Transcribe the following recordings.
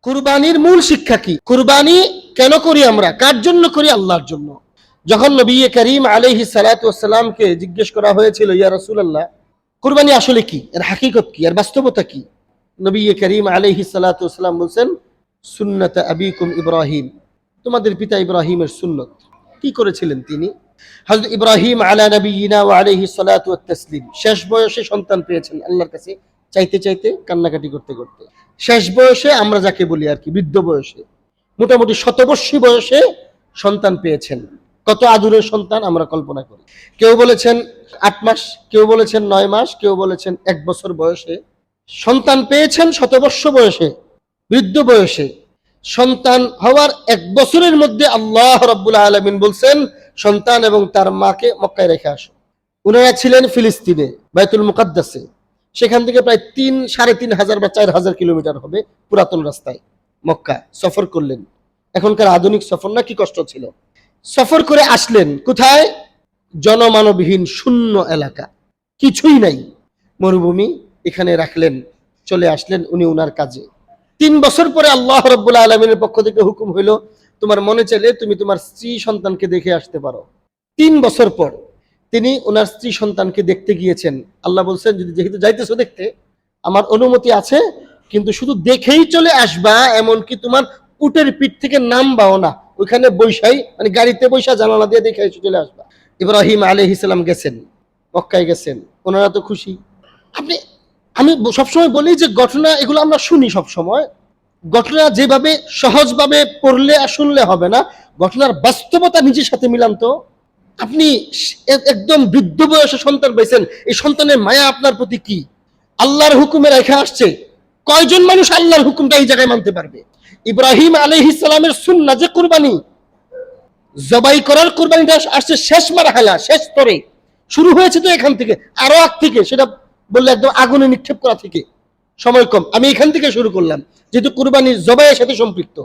কুরবানির মূল শিক্ষা কি? কুরবানি কেন করি আমরা? কার জন্য করি? আল্লাহর জন্য। যখন নবী করিম আলাইহিস সালাতু ওয়াস সালামকে জিজ্ঞেস করা হয়েছিল, ইয়া রাসূলুল্লাহ, কুরবানি আসলে কি, এর হাকিকত কি, এর বাস্তবতা কি? নবী করিম আলাইহিস সালাতু ওয়াস সালাম বলেন, সুন্নাত আবিকুম ইব্রাহিম, তোমাদের পিতা ইব্রাহিমের সুন্নত। কি করেছিলেন তিনি? হযরত ইব্রাহিম আলা নবিয়িনা ওয়া আলাইহিস সালাতু ওয়াত তাসলিম শেষ বয়সে সন্তান পেয়েছেন আল্লাহর কাছে চাইতে চাইতে, কান্নাকাটি করতে করতে। শেষ বয়সে, আমরা যাকে বলি আর কি, বৃদ্ধ বয়সে, মোটামুটি শতবর্ষী বয়সে সন্তান পেয়েছেন। কত আদুরের সন্তান আমরা কল্পনা করি। কেউ বলেছেন 8 মাস, কেউ বলেছেন 9 মাস, কেউ বলেছেন 1 বছর বয়সে সন্তান পেয়েছেন। শতবর্ষ বয়সে, বৃদ্ধ বয়সে সন্তান হওয়ার 1 বছরের মধ্যে আল্লাহ রাব্বুল আলামিন বলছেন, সন্তান এবং তার মাকে মক্কায় রেখে আসো। উনারা ছিলেন ফিলিস্তিনে, বাইতুল মুকাদ্দাসে। সেখান থেকে প্রায় 3,500 বা 4,000 কিলোমিটার হবে পুরাতন রাস্তায় মক্কা সফর করলেন। এখনকার আধুনিক সফর না, কি কষ্ট ছিল। সফর করে আসলেন কোথায়? জনমানবহীন শূন্য এলাকা, কিছুই নাই, মরুভূমি। এখানে রাখলেন, চলে আসলেন উনি উনার কাজে। 3 বছর পরে আল্লাহ রাব্বুল আলামিনের পক্ষ থেকে হুকুম হইল, তোমার মনে চাইলে তুমি তোমার স্ত্রী সন্তানকে দেখে আসতে পারো। 3 বছর পর তিনি ওনার স্ত্রী সন্তানকে দেখতে গিয়েছেন। আল্লাহ বলছেন, যদি যেহেতু যাইতেছো দেখতে, আমার অনুমতি আছে, কিন্তু শুধু দেখেই চলে আসবা, এমনকি তোমার উটের পিঠ থেকে নামবাও না, ওইখানে বৈশাই, মানে গাড়িতে বৈশা জানালা দিয়ে দেখে চলে আসবা। ইব্রাহিম আলাইহিস সালাম গেছেন, মক্কায় গেছেন, ওনারা তো খুশি। আমি সবসময় বলি যে ঘটনা এগুলো আমরা শুনি সবসময়, ঘটনা যেভাবে সহজভাবে পড়লে আর শুনলে হবে না, ঘটনার বাস্তবতা নিজের সাথে মিলান তো। আপনি একদম বৃদ্ধ বয়সে সন্তান পেয়েছেন, এই সন্তানের মায়া আপনার প্রতি কি? আল্লাহর হুকুমে রেখে আসছে। কয়জন মানুষ আল্লাহর হুকুমটা এই জায়গায় মানতে পারবে? ইব্রাহিম আলাইহিস সালামের সুন্নাহ যে কুরবানি, জবাই করার কুরবানিটা আসছে শেষ মারহালা, শেষ স্তরে। শুরু হয়েছে তো এখান থেকে, আরো আগ থেকে, সেটা বললে একদম আগুনে নিক্ষেপ করা থেকে। সময় কম, আমি এখান থেকে শুরু করলাম, যেহেতু কুরবানি জবাইয়ের সাথে সম্পৃক্ত।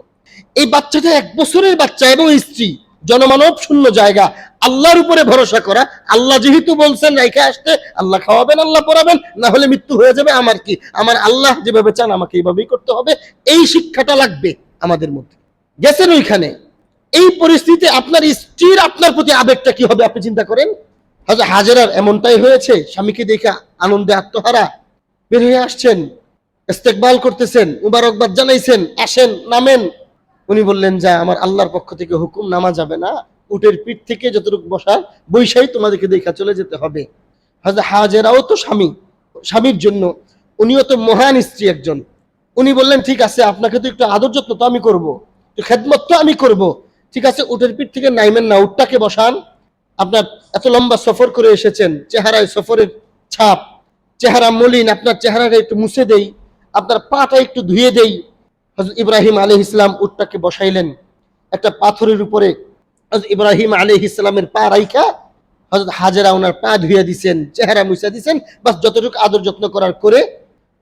এই বাচ্চাটা 1 বছরের বাচ্চা এবং স্ত্রী, জনমানব শূন্য জায়গা, আল্লাহর উপরে ভরসা করা। আল্লাহ যেহেতু বলছেন রেখে আসতে, আল্লাহ খাওয়াবেন, আল্লাহ পড়াবেন, না হলে মৃত্যু হয়ে যাবে। আমার কি, আমার আল্লাহ যেভাবে চান আমাকে এইভাবেই করতে হবে, এই শিক্ষাটা লাগবে আমাদের মধ্যে। গেছেন ওইখানে, এই পরিস্থিতিতে আপনার স্ত্রীর আপনার প্রতি আবেগটা কি হবে আপনি চিন্তা করেন। হযরত হাজেরার এমনটাই হয়েছে, স্বামীকে দেখে আনন্দে আত্মহারা বের হয়ে আসছেন, ইস্তেকবাল করতেছেন, মুবারকবাদ জানাইছেন, আসেন নামেন। উনি বললেন, যা, আমার আল্লাহর পক্ষ থেকে হুকুম, নামা যাবে না, উটের পিঠ থেকে যতটুকু বসা বৈশাই তোমাদেরকে দেখা চলে যেতে হবে। হযরত হাজেরাও তো স্বামীর জন্য, উনিও তো মহান স্ত্রী একজন। উনি বললেন, ঠিক আছে, আপনাকে তো একটু আদর যত্ন তো আমি করবো, একটু খেদমত তো আমি করবো, ঠিক আছে, উটের পিঠ থেকে নাইমেন না, উটটাকে বসান। আপনার এত লম্বা সফর করে এসেছেন, চেহারায় সফরের ছাপ, চেহারা মলিন, আপনার চেহারাটা একটু মুছে দেই, আপনার পাটা একটু ধুয়ে দেই। হযরত ইব্রাহিম আলাইহিস সালাম উটটাকে বসাইলেন একটা পাথরের উপরে। হযরত ইব্রাহিম আলাইহিস সালামের পা রাইখা হযরত হাজেরা ওনার পা ধুয়ে দিছেন, চেহারা মুছে দিছেন, বাস যতটুকু আদর যত্ন করার করে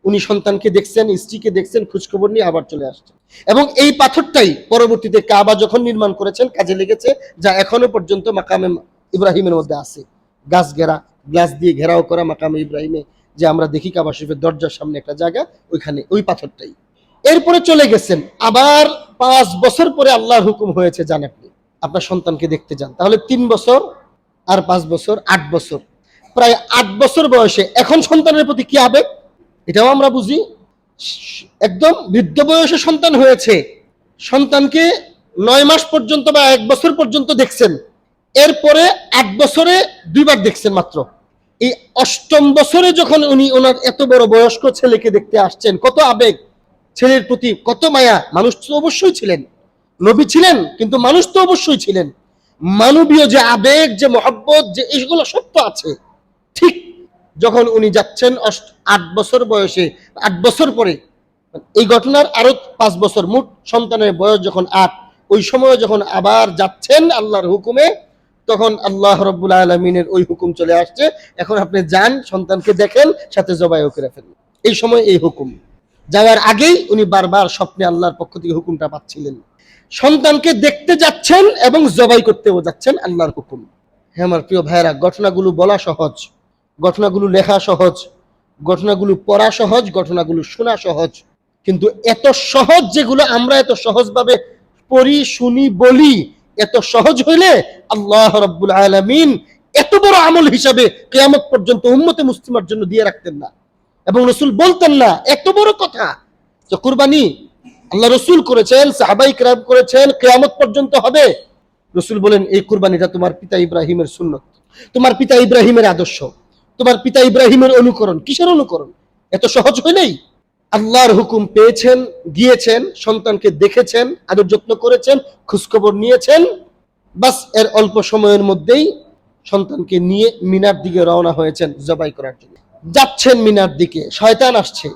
উনি সন্তানকে দেখছেন, স্ত্রীকে দেখছেন, খোঁজখবর নিয়ে আবার চলে আসছেন। এবং এই পাথরটাই পরবর্তীতে কাবা যখন নির্মাণ করেছেন কাজে লেগেছে, যা এখনো পর্যন্ত মাকামে ইব্রাহিমের মধ্যে আছে। গ্লাস দিয়ে ঘেরাও করা মাকামে ইব্রাহিমে যে আমরা দেখি কাবা শরীফের দরজার সামনে একটা জায়গা, ওইখানে ওই পাথরটাই। এরপরে চলে গেছেন, আবার 5 বছর পরে আল্লাহর হুকুম হয়েছে, যান আপনি আপনার সন্তানকে দেখতে যান। তাহলে 3 বছর আর 5 বছর, 8 বছর, প্রায় 8 বছর বয়সে এখন সন্তানের প্রতি কি আবেগ, এটাও আমরা বুঝি। একদম বৃদ্ধ বয়সে সন্তান হয়েছে, সন্তানকে 9 মাস পর্যন্ত বা 1 বছর পর্যন্ত দেখছেন, এরপরে 8 বছরে 2 বার দেখছেন মাত্র। এই 8ম বছরে যখন উনি ওনার এত বড় বয়স্ক ছেলেকে দেখতে আসছেন, কত আবেগ, ছেলের প্রতি কত মায়া। মানুষ তো অবশ্যই ছিলেন, নবী ছিলেন, কিন্তু মানুষ তো অবশ্যই ছিলেন। মানবীয় যে আবেগ, যে মহব্বত, যে এইগুলো সত্য আছে। ঠিক যখন উনি যাচ্ছেন 8 বছর বয়সে, 8 বছর পরে, এই ঘটনার আরো 5 বছর, মোট সন্তানের বয়স যখন 8, ওই সময় যখন আবার যাচ্ছেন আল্লাহর হুকুমে, তখন আল্লাহ রাব্বুল আলামিনের ওই হুকুম চলে আসছে, এখন আপনি যান, সন্তানকে দেখেন, সাথে জবাইও করে ফেলেন। এই সময় এই হুকুম যাওয়ার আগেই উনি বারবার স্বপ্নে আল্লাহর পক্ষ থেকে হুকুমটা পাচ্ছিলেন। সন্তানকে দেখতে যাচ্ছেন এবং জবাই করতেও যাচ্ছেন, আল্লাহর হুকুম। হ্যাঁ আমার প্রিয় ভাইরা, ঘটনাগুলো বলা সহজ, ঘটনাগুলো লেখা সহজ, ঘটনাগুলো পড়া সহজ, ঘটনাগুলো শোনা সহজ, কিন্তু এত সহজ যেগুলো আমরা এত সহজভাবে পড়ি, শুনি, বলি, এত সহজ হইলে আল্লাহ রাব্বুল আলামিন এত বড় আমল হিসাবে কিয়ামত পর্যন্ত উম্মতে মুসলিমার জন্য দিয়ে রাখতেন না, এবং রাসূল বলতেন না। এত বড় কথা যে কুরবানি আল্লাহ রাসূল করেছেন, সাহাবায়ে কেরাম করেছেন, কিয়ামত পর্যন্ত হবে। রাসূল বলেন এই কুরবানিটা তোমার পিতা ইব্রাহিমের সুন্নত, তোমার পিতা ইব্রাহিমের আদর্শ, তোমার পিতা ইব্রাহিমের অনুকরণ। কিসের অনুকরণ? এত সহজ হইলেই আল্লাহর হুকুম পেয়েছেন, গিয়েছেন, সন্তানকে দেখেছেন, আদর যত্ন করেছেন, খোঁজখবর নিয়েছেন, বাস এর অল্প সময়ের মধ্যেই সন্তানকে নিয়ে মিনার দিকে রওনা হয়েছেন জবাই করার জন্য। যাচ্ছেন মিনার দিকে, শয়তান আসছে।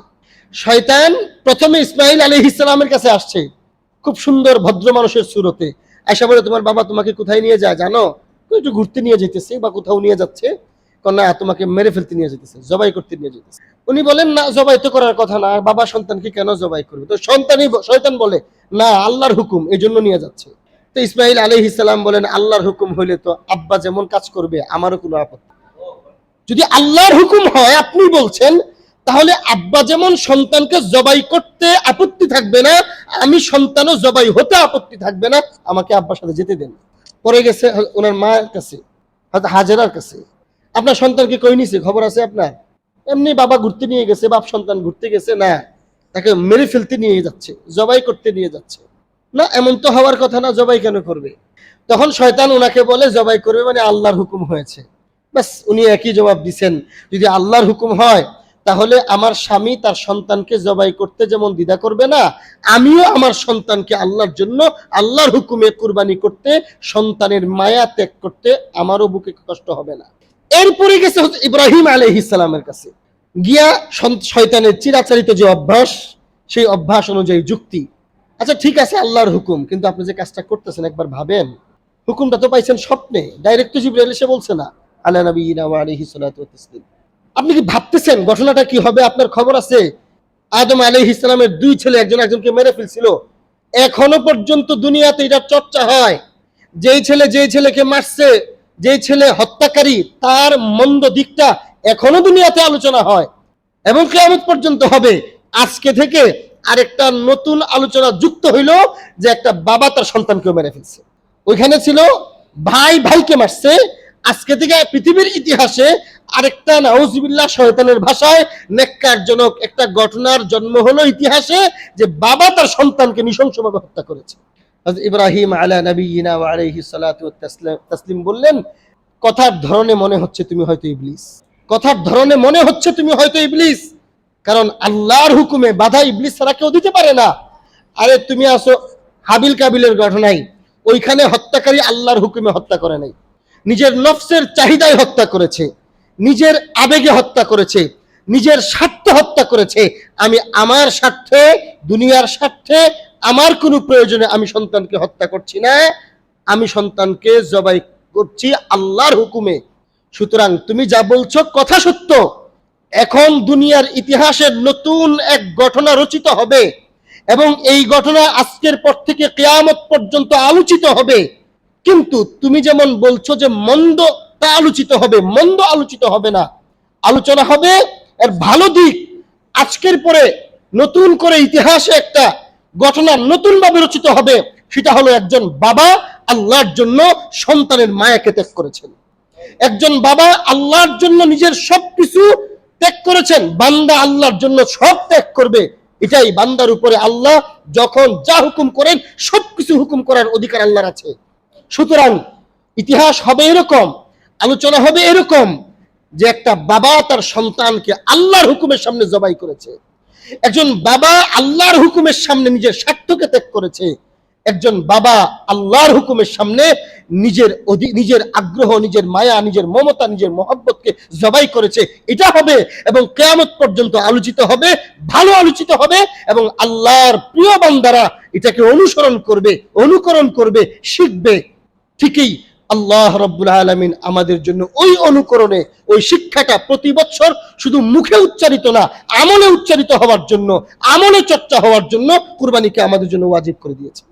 শয়তান প্রথমে ইসমাইল আলাইহিস সালামের কাছে আসছে খুব সুন্দর ভদ্র মানুষের সুরতে। আয়সা বলে, তোমার বাবা তোমাকে কোথায় নিয়ে যায় জানো? একটু ঘুরতে নিয়ে যেতেছে বা কোথাও নিয়ে যাচ্ছে। না, তোমাকে মেরে ফেলতে নিয়ে যেতেছে, জবাই করতে নিয়ে যেতেছে। উনি বলেন, না, জবাই তো করার কথা না, বাবা সন্তানকে কেন জবাই করবে? তো শয়তান বলে, না, আল্লাহর হুকুম, এই জন্য নিয়ে যাচ্ছে। তো ইসমাইল আলাইহিস সালাম বলেন, আল্লাহর হুকুম হইলে তো আব্বা যেমন কাজ করবে আমারও কোনো আপত্তি। যদি আল্লাহর হুকুম হয়, আপনি বলছেন, তাহলে আব্বা যেমন সন্তানকে জবাই করতে আপত্তি থাকবে না, আমি সন্তানও জবাই হতে আপত্তি থাকবে না, আমাকে আব্বার সাথে যেতে দেন। পরে গেছে ওনার মায়ের কাছে, হাজেরার কাছে, আপনার সন্তানকে কই নিছে, খবর আছে আপনার? এমনি বাবা ঘুরতে নিয়ে গেছে, বাপ সন্তান ঘুরতে গেছে। না, তাকে মেরে ফেলতে নিয়ে যাচ্ছে, জবাই করতে নিয়ে যাচ্ছে। না, এমন তো হওয়ার কথা না, জবাই কেন করবে? তখন শয়তান ওনাকে বলে, জবাই করবে মানে আল্লাহর হুকুম হয়েছে। ব্যাস, উনি একই জবাব দিচ্ছেন, যদি আল্লাহর হুকুম হয় তাহলে আমার স্বামী তার সন্তানকে জবাই করতে যেমন দ্বিধা করবে না, আমিও আমার সন্তানকে আল্লাহর জন্য আল্লাহর হুকুমে কুরবানি করতে, সন্তানের মায়া ত্যাগ করতে আমারও বুকে কষ্ট হবে না। এরপরে গেছে ইব্রাহিম আলাইহিস সালামের কাছে, গিয়া শয়তানের চিরাচরিত যে অভ্যাস, সেই অভ্যাস অনুযায়ী যুক্তি। আচ্ছা ঠিক আছে, আল্লাহর হুকুম, কিন্তু আপনি যে কাজটা করতেছেন একবার ভাবেন, হুকুমটা তো পাইছেন স্বপ্নে, ডাইরেক্ট জিবরাইল এসে বলছে না, আলা নবিয়িনা ওয়া আলাইহি সাল্লাতু ওয়া তাসলিম। আপনি কি ভাবতেছেন ঘটনাটা কি হবে? আপনার খবর আছে আদম আলাইহিস সালামের দুই ছেলে একজন একজনকে মেরে ফেলছিল। এখনো পর্যন্ত দুনিয়াতে এটা চর্চা হয়, যেই ছেলেকে মারছে, যেই ছেলে হত্যাকারী, তার মন্দ দিকটা এখনো দুনিয়াতে আলোচনা হয় এবং কিয়ামত পর্যন্ত হবে। আজকে থেকে আরেকটা নতুন আলোচনা যুক্ত হইল যে একটা বাবা তার সন্তানকে মেরে ফেলছে। ওইখানে ছিল ভাই ভাইকে মারছে। আজকে থেকে পৃথিবীর ইতিহাসে আরেকটা নাউজুবিল্লাহ শয়তানের ভাষায় নেক্কারজনক একটা ঘটনার জন্ম হলো ইতিহাসে, যে বাবা তার সন্তানকে নৃশংসভাবে হত্যা করেছে। হযরত ইব্রাহিম আলা নবিয়িনা ওয়া আলাইহিস সালাতু ওয়াত তাসলিম বললেন, কথার ধরনে মনে হচ্ছে তুমি হয়তো ইবলিস, কথার ধরনে মনে হচ্ছে তুমি হয়তো ইবলিস, কারণ আল্লাহর হুকুমে বাধা ইবলিস ছাড়া কেউ দিতে পারে না। আরে তুমি আসো হাবিল কাবিলের ঘটনায়, ওইখানে হত্যাকারী আল্লাহর হুকুমে হত্যা করে নাই, নিজের নফসের চাহিদায় হত্যা করেছে, নিজের আবেগে হত্যা করেছে, নিজের স্বার্থে হত্যা করেছে। আমি আমার স্বার্থে, দুনিয়ার স্বার্থে, আমার কোনো প্রয়োজনে আমি সন্তানকে হত্যা করছি না, আমি সন্তানকে জবাই করছি আল্লাহর হুকুমে। সুতরাং তুমি যা বলছো কথা সত্য, এখন দুনিয়ার ইতিহাসের নতুন এক ঘটনা রচিত হবে এবং এই ঘটনা আজকের পর থেকে কিয়ামত পর্যন্ত আলোচিত হবে। কিন্তু তুমি যেমন বলছো যে মন্দ, তা আলোচিত হবে, মন্দ আলোচিত হবে না, আলোচনা হবে এর ভালো দিক। আজকের পরে নতুন করে ইতিহাসে একটা ঘটনা নতুন ভাবে রচিত হবে, সেটা হলো একজন বাবা আল্লাহর জন্য সন্তানের মায়াকে ত্যাগ করেছেন, একজন বাবা আল্লাহর জন্য নিজের সবকিছু ত্যাগ করেছেন। বান্দা আল্লাহর জন্য সব ত্যাগ করবে, এটাই বান্দার উপরে আল্লাহ যখন যা হুকুম করেন সবকিছু হুকুম করার অধিকার আল্লাহর আছে। সুতরাং ইতিহাস হবে এরকম, আলোচনা হবে এরকম, যে একটা বাবা তার সন্তানকে আল্লাহর হুকুমের সামনে জবাই করেছে, একজন বাবা আল্লাহর হুকুমের সামনে নিজের স্বার্থকে ত্যাগ করেছে, একজন বাবা আল্লাহর হুকুমের সামনে নিজের আগ্রহ, নিজের মায়া, নিজের মমতা, নিজের মহব্বতকে জবাই করেছে। এটা হবে এবং কিয়ামত পর্যন্ত আলোচিত হবে, ভালো আলোচিত হবে এবং আল্লাহর প্রিয় বান্দারা এটাকে অনুকরণ করবে, শিখবে। ঠিকই আল্লাহ রাব্বুল আলামিন আমাদের জন্য ওই অনুকরণে, ওই শিক্ষাটা প্রতি বছর শুধু মুখে উচ্চারিত না, আমলে উচ্চারিত হওয়ার জন্য, আমলে চর্চা হওয়ার জন্য কুরবানিকে আমাদের জন্য ওয়াজিব করে দিয়েছে।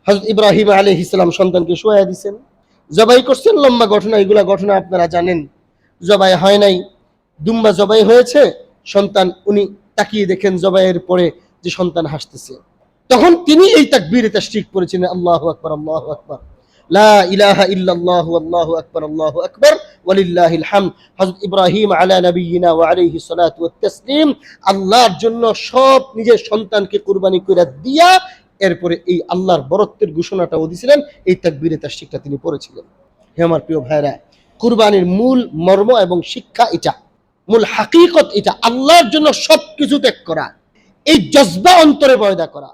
হযরত ইব্রাহিম আলাইহিস সালাম সন্তানকে শোয়া দিয়েছেন, জবাই করছেন, লম্বা ঘটনা, এগুলা ঘটনা আপনারা জানেন। জবাই হয় নাই, দুম্বা জবাই হয়েছে, সন্তান উনি তাকিয়ে দেখেন জবাইয়ের পরে যে সন্তান হাসতেছে, তখন তিনি এই তাকবীরে তাশরিক করেছিলেন, আল্লাহু আকবার, আল্লাহু আকবার, লা ইলাহা ইল্লাল্লাহু আল্লাহু আকবার, আল্লাহু আকবার, ওয়ালিল্লাহিল হামদ। হযরত ইব্রাহিম আলা নবিয়িনা ওয়া আলাইহি সালাতু ওয়াত তাসলিম আল্লাহর জন্য সব নিজের সন্তানকে কুরবানি করে দিয়া এরপরে এই আল্লাহর বরত্বের ঘোষণাটাও দিয়েছিলেন, এই তাকবীরে তাশরিকটা তিনি পড়েছিলেন। হে আমার প্রিয় ভাইরা, কুরবানির মূল মর্ম এবং শিক্ষা এটা, মূল হাকিকত এটা, আল্লাহর জন্য সবকিছু ত্যাগ করা, এই জজবা অন্তরে পয়দা করা।